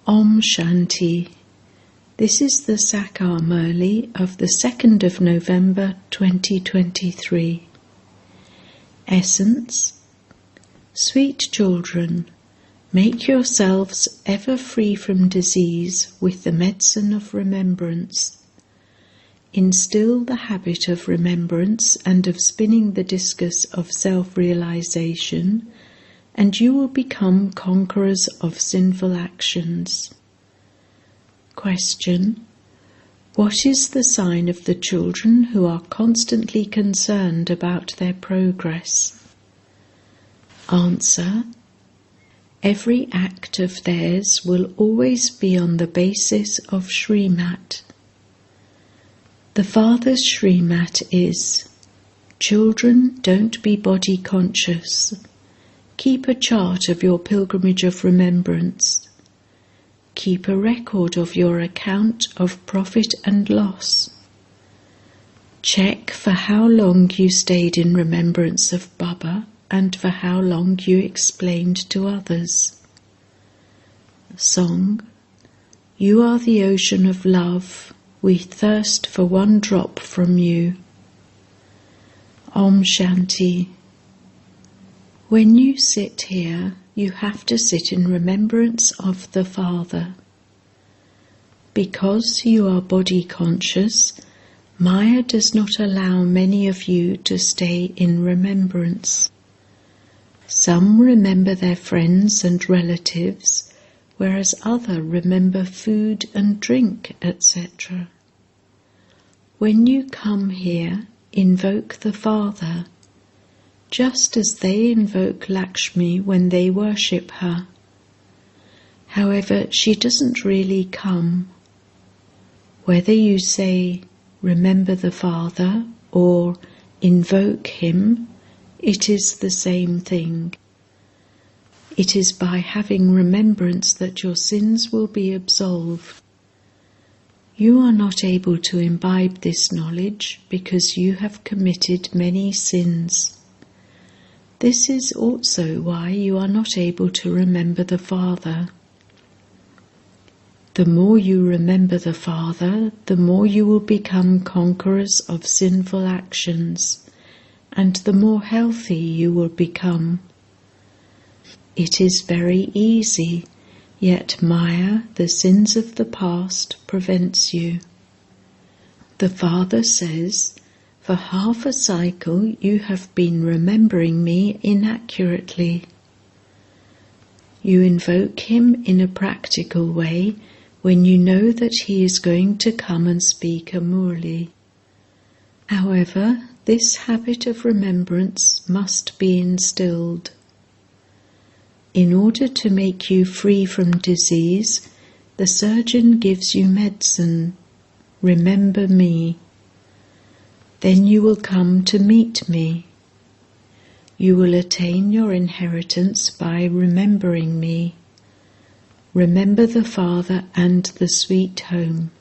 Om Shanti. This is the Sakar Murli of the 2nd of November 2023. Essence. Sweet children, make yourselves ever free from disease with the medicine of remembrance. Instill the habit of remembrance and of spinning the discus of self-realization, and you will become conquerors of sinful actions. Question: what is the sign of the children who are constantly concerned about their progress? Answer: every act of theirs will always be on the basis of Srimat. The Father's Srimat is: children, don't be body conscious. Keep a chart of your pilgrimage of remembrance. Keep a record of your account of profit and loss. Check for how long you stayed in remembrance of Baba and for how long you explained to others. Song. You are the ocean of love. We thirst for one drop from you. Om Shanti. When you sit here, you have to sit in remembrance of the Father. Because you are body conscious, Maya does not allow many of you to stay in remembrance. Some remember their friends and relatives, whereas others remember food and drink, etc. When you come here, invoke the Father, just as they invoke Lakshmi when they worship her. However, she doesn't really come. Whether you say, remember the Father, or invoke him, it is the same thing. It is by having remembrance that your sins will be absolved. You are not able to imbibe this knowledge because you have committed many sins. This is also why you are not able to remember the Father. The more you remember the Father, the more you will become conquerors of sinful actions, and the more healthy you will become. It is very easy, yet Maya, the sins of the past, prevents you. The Father says, for half a cycle you have been remembering me inaccurately. You invoke him in a practical way when you know that he is going to come and speak a Murli. However, this habit of remembrance must be instilled. In order to make you free from disease, the surgeon gives you medicine. Remember me. Then you will come to meet me. You will attain your inheritance by remembering me. Remember the Father and the sweet home.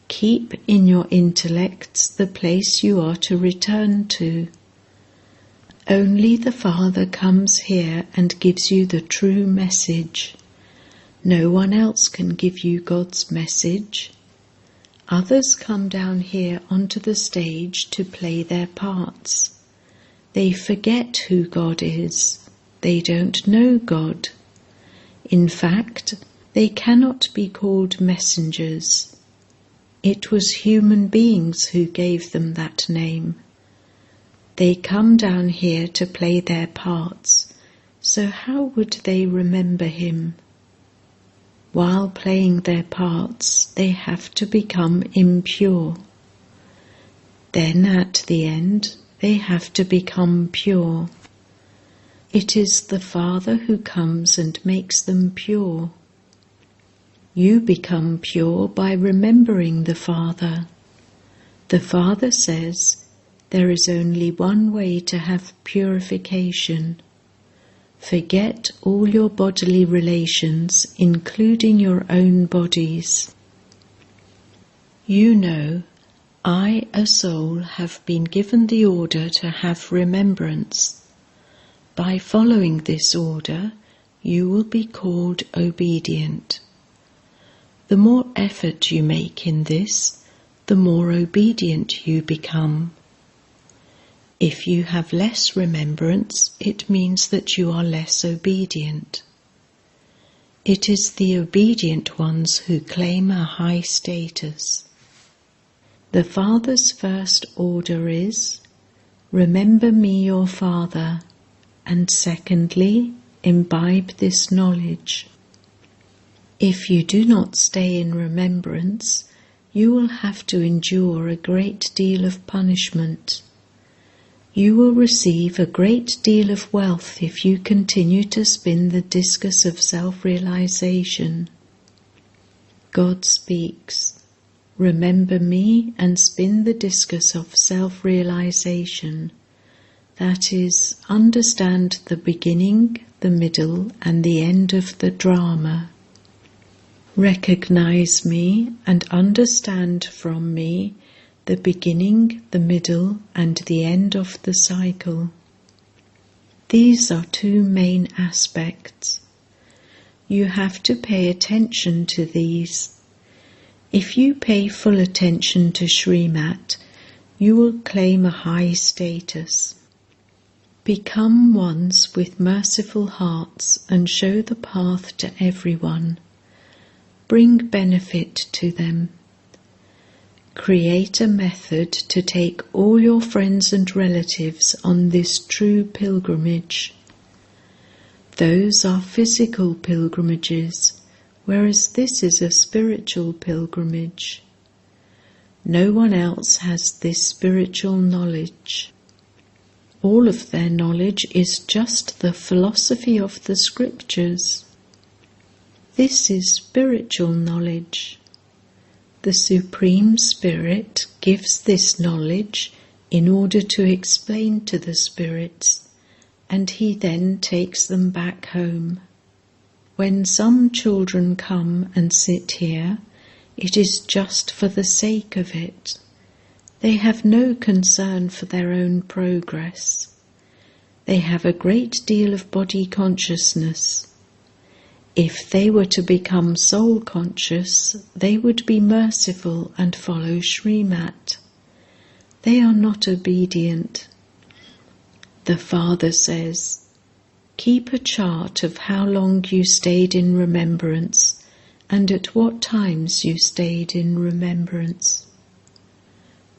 Keep in your intellects the place you are to return to. Only the Father comes here and gives you the true message. No one else can give you God's message. Others come down here onto the stage to play their parts. They forget who God is. They don't know God. In fact, they cannot be called messengers. It was human beings who gave them that name. They come down here to play their parts, so how would they remember him? While playing their parts, they have to become impure. Then at the end, they have to become pure. It is the Father who comes and makes them pure. You become pure by remembering the Father. The Father says, there is only one way to have purification. Forget all your bodily relations, including your own bodies. You know, I, a soul, have been given the order to have remembrance. By following this order, you will be called obedient. The more effort you make in this, the more obedient you become. If you have less remembrance, it means that you are less obedient. It is the obedient ones who claim a high status. The Father's first order is, remember me your Father, and secondly, imbibe this knowledge. If you do not stay in remembrance, you will have to endure a great deal of punishment. You will receive a great deal of wealth if you continue to spin the discus of self-realization. God speaks, remember me and spin the discus of self-realization. That is, understand the beginning, the middle, and the end of the drama. Recognize me and understand from me the beginning, the middle, and the end of the cycle. These are two main aspects. You have to pay attention to these. If you pay full attention to Srimat, you will claim a high status. Become ones with merciful hearts and show the path to everyone. Bring benefit to them. Create a method to take all your friends and relatives on this true pilgrimage. Those are physical pilgrimages, whereas this is a spiritual pilgrimage. No one else has this spiritual knowledge. All of their knowledge is just the philosophy of the scriptures. This is spiritual knowledge. The Supreme Spirit gives this knowledge in order to explain to the spirits, and he then takes them back home. When some children come and sit here, it is just for the sake of it. They have no concern for their own progress. They have a great deal of body consciousness. If they were to become soul conscious, they would be merciful and follow Srimat. They are not obedient. The Father says, keep a chart of how long you stayed in remembrance and at what times you stayed in remembrance.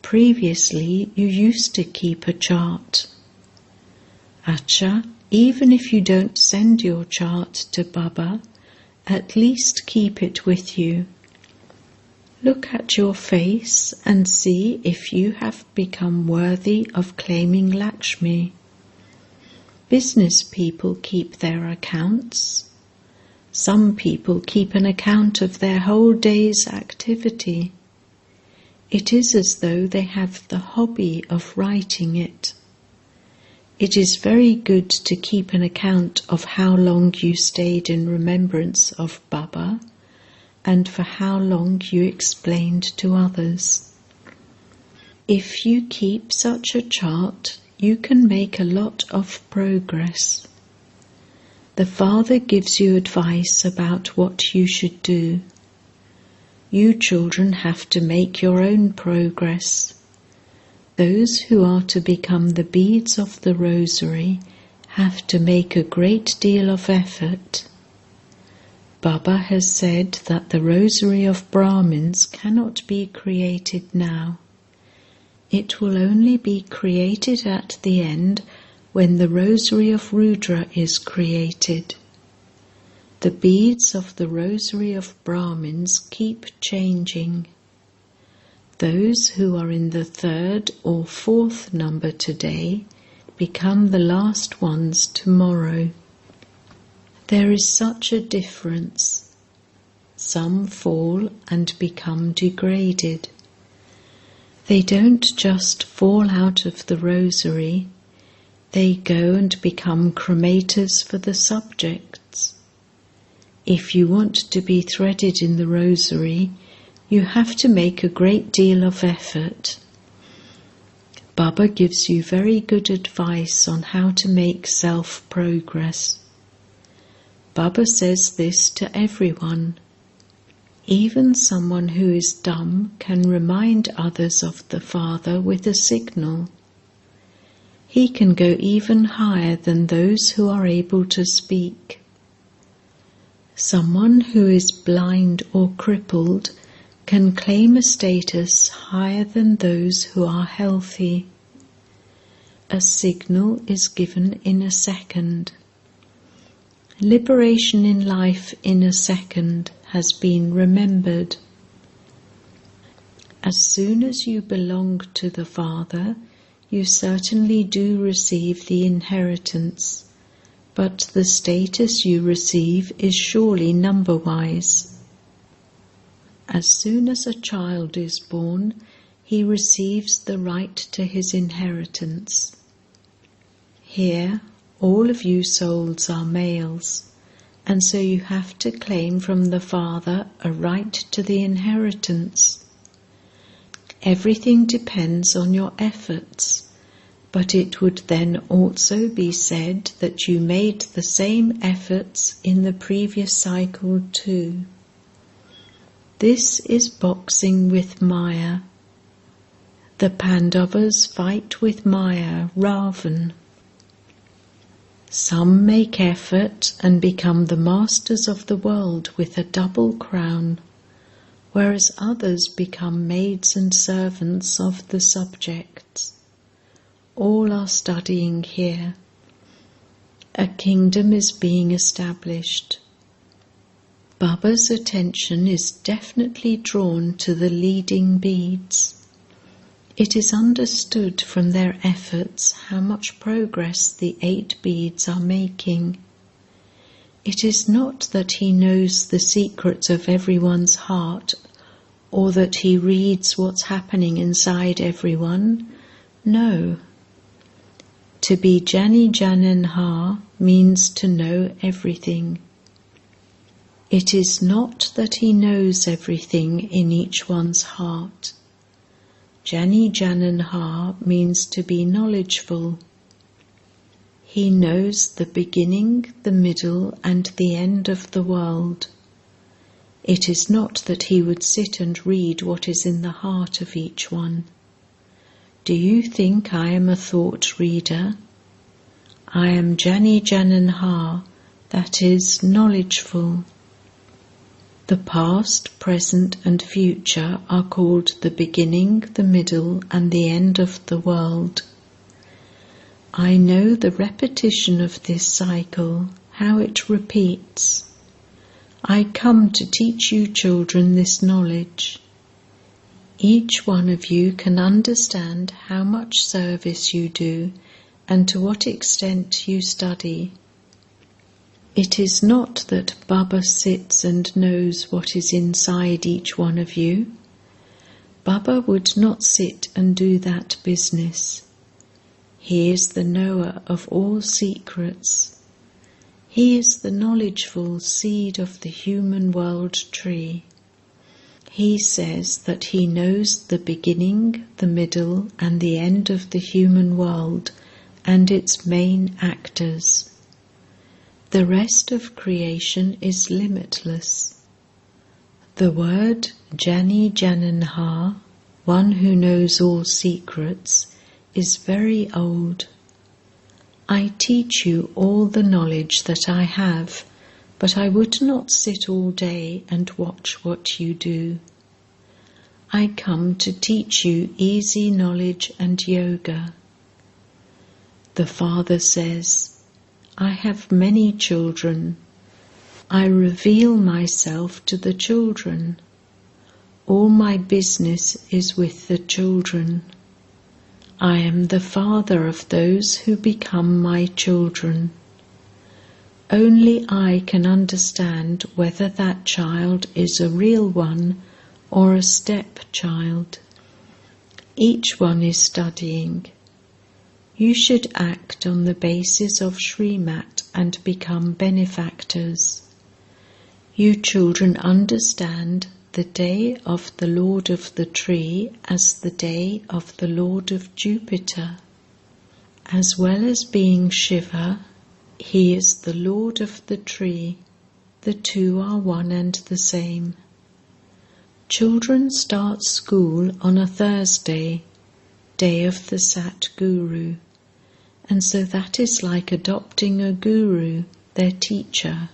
Previously, you used to keep a chart. Acha, even if you don't send your chart to Baba, at least keep it with you. Look at your face and see if you have become worthy of claiming Lakshmi. Business people keep their accounts. Some people keep an account of their whole day's activity. It is as though they have the hobby of writing it. It is very good to keep an account of how long you stayed in remembrance of Baba and for how long you explained to others. If you keep such a chart, you can make a lot of progress. The Father gives you advice about what you should do. You children have to make your own progress. Those who are to become the beads of the rosary have to make a great deal of effort. Baba has said that the rosary of Brahmins cannot be created now. It will only be created at the end when the rosary of Rudra is created. The beads of the rosary of Brahmins keep changing. Those who are in the third or fourth number today become the last ones tomorrow. There is such a difference. Some fall and become degraded. They don't just fall out of the rosary, they go and become cremators for the subjects. If you want to be threaded in the rosary, you have to make a great deal of effort. Baba gives you very good advice on how to make self-progress. Baba says this to everyone. Even someone who is dumb can remind others of the Father with a signal. He can go even higher than those who are able to speak. Someone who is blind or crippled can claim a status higher than those who are healthy. A signal is given in a second. Liberation in life in a second has been remembered. As soon as you belong to the Father, you certainly do receive the inheritance, but the status you receive is surely number-wise. As soon as a child is born, he receives the right to his inheritance. Here, all of you souls are males, and so you have to claim from the Father a right to the inheritance. Everything depends on your efforts, but it would then also be said that you made the same efforts in the previous cycle too. This is boxing with Maya. The Pandavas fight with Maya, Ravan. Some make effort and become the masters of the world with a double crown, whereas others become maids and servants of the subjects. All are studying here. A kingdom is being established. Baba's attention is definitely drawn to the leading beads. It is understood from their efforts how much progress the 8 beads are making. It is not that he knows the secrets of everyone's heart, or that he reads what's happening inside everyone. No. To be Jani Jananha means to know everything. It is not that he knows everything in each one's heart. Jani Jananha means to be knowledgeful. He knows the beginning, the middle, and the end of the world. It is not that he would sit and read what is in the heart of each one. Do you think I am a thought reader? I am Jani Jananha, that is, knowledgeful. The past, present, and future are called the beginning, the middle, and the end of the world. I know the repetition of this cycle, how it repeats. I come to teach you children this knowledge. Each one of you can understand how much service you do and to what extent you study. It is not that Baba sits and knows what is inside each one of you. Baba would not sit and do that business. He is the knower of all secrets. He is the knowledgeful seed of the human world tree. He says that he knows the beginning, the middle, and the end of the human world and its main actors. The rest of creation is limitless. The word Jani Jananha, one who knows all secrets, is very old. I teach you all the knowledge that I have, but I would not sit all day and watch what you do. I come to teach you easy knowledge and yoga. The Father says, I have many children. I reveal myself to the children. All my business is with the children. I am the Father of those who become my children. Only I can understand whether that child is a real one or a stepchild. Each one is studying. You should act on the basis of Srimat and become benefactors. You children understand the day of the Lord of the Tree as the day of the Lord of Jupiter. As well as being Shiva, he is the Lord of the Tree. the two are one and the same. Children start school on a Thursday, day of the Sat Guru, and so that is like adopting a guru, their teacher.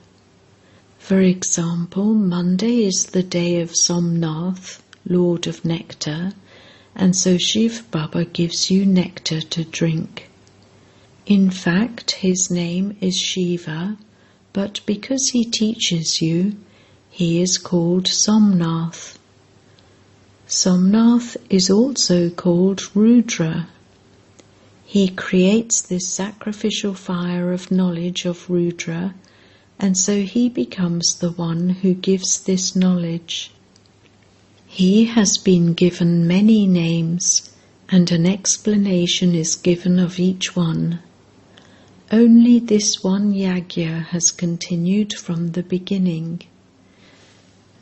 For example, Monday is the day of Somnath, Lord of Nectar, and so Shiv Baba gives you nectar to drink. In fact, his name is Shiva, but because he teaches you, he is called Somnath. Somnath is also called Rudra. He creates this sacrificial fire of knowledge of Rudra, and so he becomes the one who gives this knowledge. He has been given many names, and an explanation is given of each one. Only this one yagya has continued from the beginning.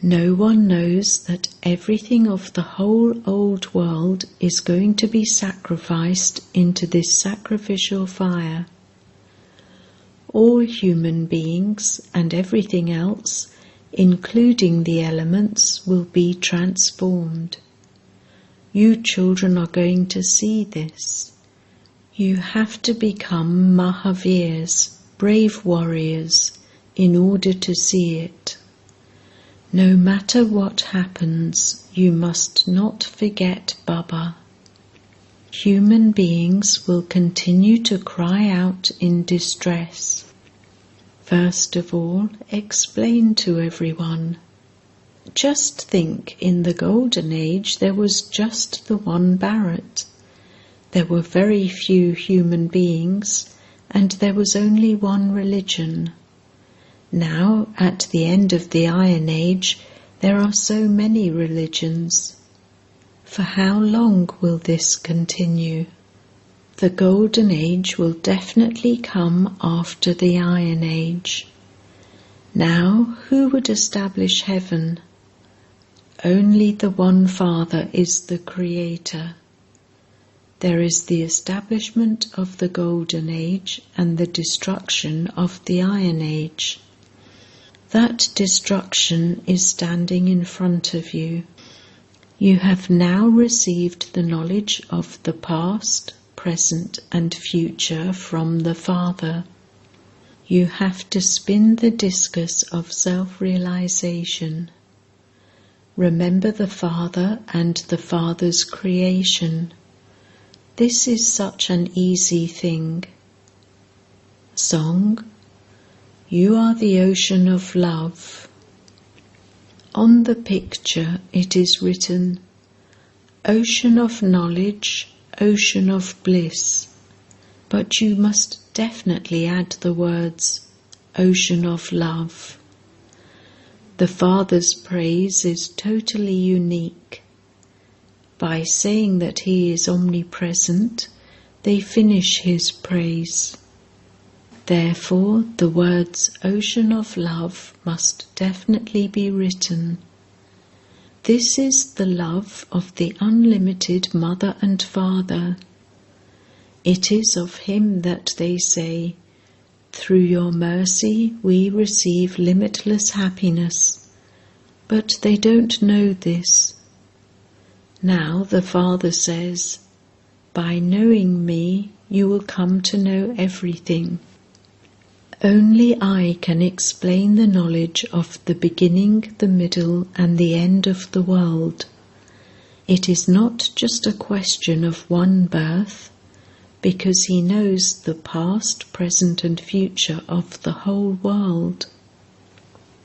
No one knows that everything of the whole old world is going to be sacrificed into this sacrificial fire. All human beings and everything else, including the elements, will be transformed. You children are going to see this. You have to become Mahavirs, brave warriors, in order to see it. No matter what happens, you must not forget Baba. Human beings will continue to cry out in distress. First of all, explain to everyone. Just think, in the Golden Age there was just the one Bharat. There were very few human beings, and there was only one religion. Now, at the end of the Iron Age, there are so many religions. For how long will this continue? The Golden Age will definitely come after the Iron Age. Now, who would establish heaven? Only the one Father is the Creator. There is the establishment of the Golden Age and the destruction of the Iron Age. That destruction is standing in front of you. You have now received the knowledge of the past, present and future from the Father. You have to spin the discus of self-realization. Remember the Father and the Father's creation. This is such an easy thing. Song. You are the ocean of love. On the picture it is written, ocean of knowledge, ocean of bliss, but you must definitely add the words, ocean of love. The Father's praise is totally unique. By saying that He is omnipresent, they finish His praise. Therefore, the words ocean of love must definitely be written. This is the love of the unlimited Mother and Father. It is of Him that they say, through your mercy we receive limitless happiness, but they don't know this. Now the Father says, by knowing me you will come to know everything. Only I can explain the knowledge of the beginning, the middle, and the end of the world. It is not just a question of one birth, because He knows the past, present, and future of the whole world.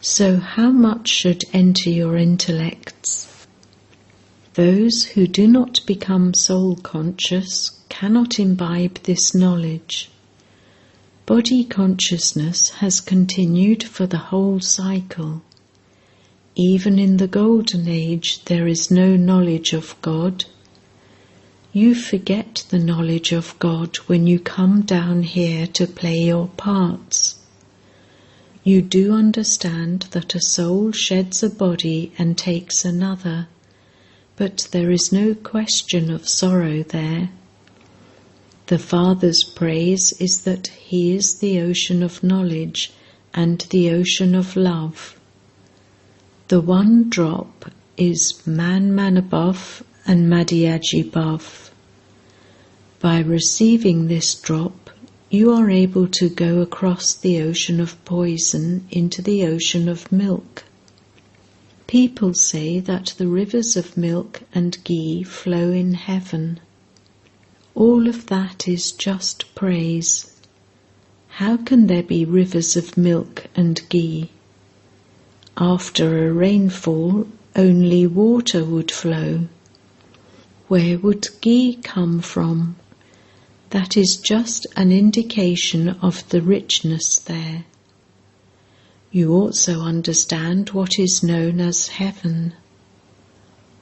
So how much should enter your intellects? Those who do not become soul-conscious cannot imbibe this knowledge. Body consciousness has continued for the whole cycle. Even in the Golden Age there is no knowledge of God. You forget the knowledge of God when you come down here to play your parts. You do understand that a soul sheds a body and takes another, but there is no question of sorrow there. The Father's praise is that He is the ocean of knowledge and the ocean of love. The one drop is Man Manabhav and Madhyaji Bhav. By receiving this drop, you are able to go across the ocean of poison into the ocean of milk. People say that the rivers of milk and ghee flow in heaven. All of that is just praise. How can there be rivers of milk and ghee? After a rainfall, only water would flow. Where would ghee come from? That is just an indication of the richness there. You also understand what is known as heaven.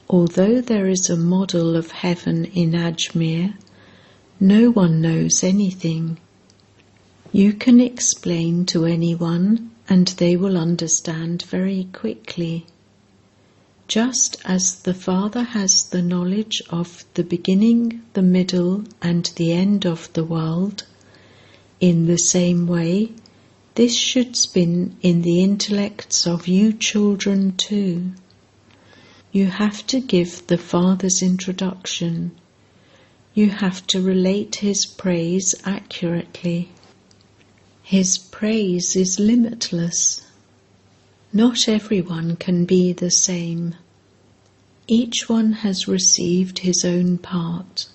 Although there is a model of heaven in Ajmer, no one knows anything. You can explain to anyone and they will understand very quickly. Just as the Father has the knowledge of the beginning, the middle, and the end of the world, in the same way, this should spin in the intellects of you children too. You have to give the Father's introduction. You have to relate His praise accurately. His praise is limitless. Not everyone can be the same. Each one has received his own part.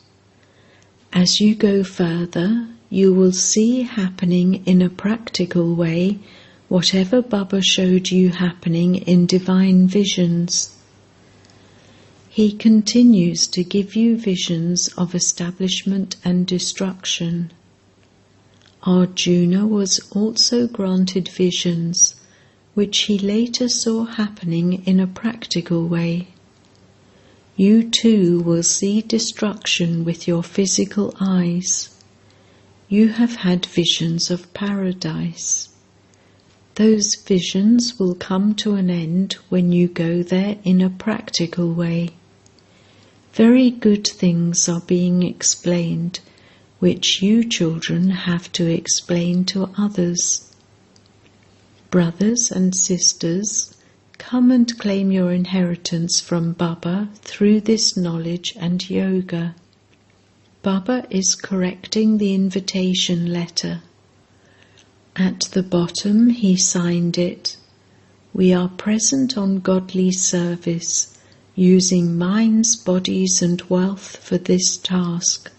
As you go further, you will see happening in a practical way whatever Baba showed you happening in divine visions. He continues to give you visions of establishment and destruction. Arjuna was also granted visions, which he later saw happening in a practical way. You too will see destruction with your physical eyes. You have had visions of paradise. Those visions will come to an end when you go there in a practical way. Very good things are being explained, which you children have to explain to others. Brothers and sisters, come and claim your inheritance from Baba through this knowledge and yoga. Baba is correcting the invitation letter. At the bottom he signed it. We are present on godly service, using minds, bodies and wealth for this task.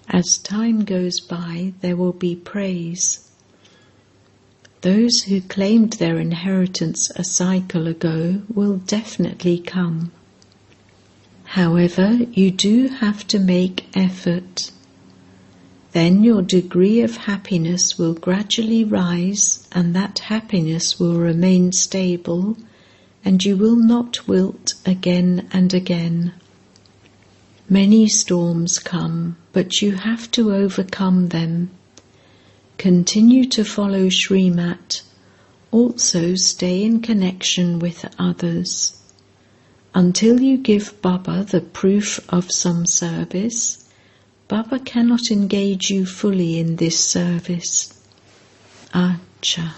As time goes by, there will be praise. Those who claimed their inheritance a cycle ago will definitely come. However, you do have to make effort. Then your degree of happiness will gradually rise, and that happiness will remain stable, and you will not wilt again and again. Many storms come, but you have to overcome them. Continue to follow Srimat. Also stay in connection with others. Until you give Baba the proof of some service, Baba cannot engage you fully in this service. Acha.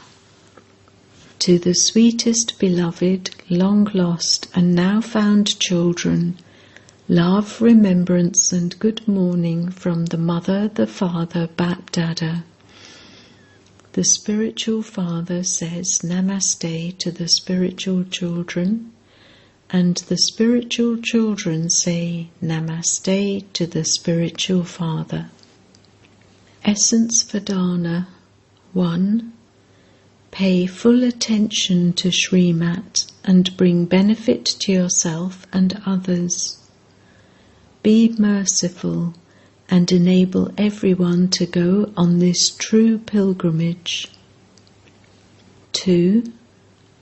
To the sweetest beloved, long lost and now found children, love, remembrance and good morning from the Mother, the Father, Bap Dada. The spiritual father says Namaste to the spiritual children, and the spiritual children say Namaste to the spiritual father. Essence Vedana 1. Pay full attention to Srimat and bring benefit to yourself and others. Be merciful and enable everyone to go on this true pilgrimage. 2.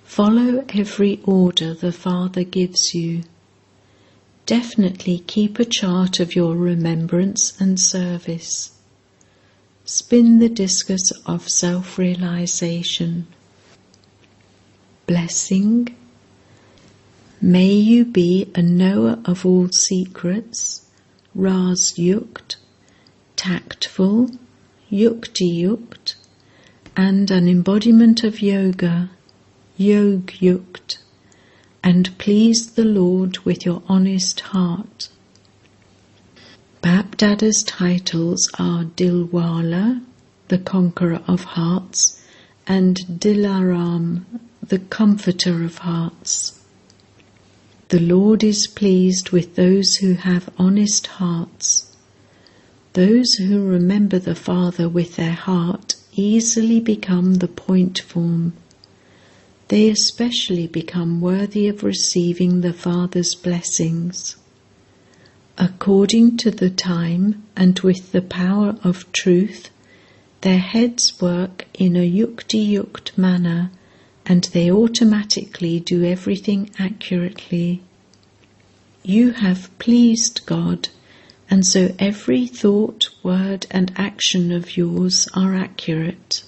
Follow every order the Father gives you. Definitely keep a chart of your remembrance and service. Spin the discus of self-realization. Blessing. May you be a knower of all secrets, Ras Yukt, tactful, Yukti Yukt, and an embodiment of yoga, Yog Yukt, and please the Lord with your honest heart. Bapdada's titles are Dilwala, the conqueror of hearts, and Dilaram, the comforter of hearts. The Lord is pleased with those who have honest hearts. Those who remember the Father with their heart easily become the point form. They especially become worthy of receiving the Father's blessings. According to the time and with the power of truth, their heads work in a yukti-yukt manner, and they automatically do everything accurately. You have pleased God, and so every thought, word and action of yours are accurate.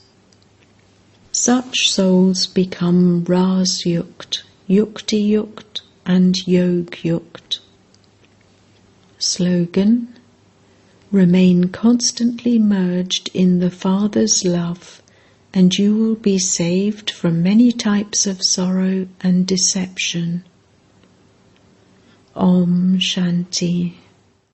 Such souls become Ras-yukt, Yukti-yukt and Yog-yukt. Slogan: remain constantly merged in the Father's love, and you will be saved from many types of sorrow and deception. Om Shanti.